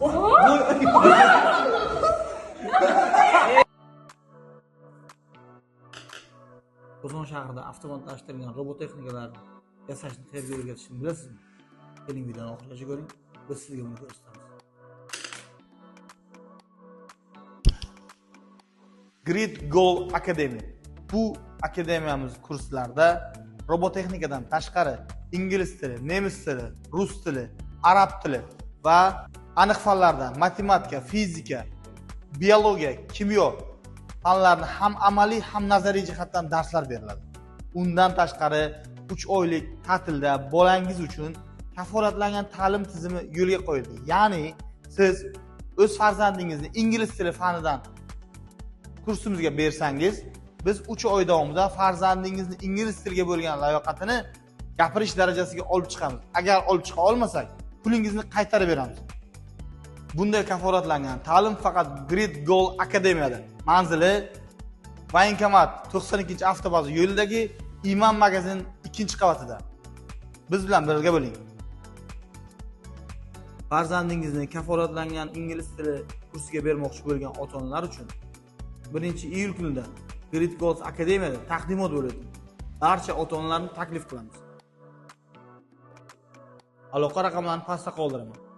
Qozon shahrida avtomatlashtirilgan robotexnikalarni yasashni qayerga o'rgatishni bilasizmi? Keling videoni oxirigacha ko'ring, biz sizga buni ko'rsatamiz. Grid Goal Academy. Bu akademiyamiz kurslarida robotexnikadan tashqari ingliz tili, nemis tili, rus tili, arab tili va aniq fanlardan matematika, fizika, biologiya, kimyo fanlarni ham amaliy ham nazariy jihatdan darslar beriladi. Undan tashqari 3 oylik ta'tilda bolangiz uchun kafolatlangan ta'lim tizimi yo'lga qo'yildi. Ya'ni siz o'z farzandingizni ingliz tili fanidan kursimizga bersangiz, biz 3 oy davomida farzandingizni ingliz tiliga bo'lgan layoqatini gapirish darajasiga olib chiqamiz. Agar olib chiqa olmasak, pulingizni qaytarib beramiz. Bunday kafolatlangan ta'lim faqat Grid Goal Akademiyada. Manzili Voyinkomat 92-avtobazor yo'lidagi Imom magazin 2-qavatida. Biz bilan birga bo'ling. Farzandingizni kafolatlangan ingliz tili kursiga bermoqchi bo'lgan ota-onalar uchun 1-iyul kunida Grid Goal Akademiyada taqdimot bo'ladi. Barcha ota-onalarni taklif qilamiz. Aloqa raqamlarini pastda qoldiraman.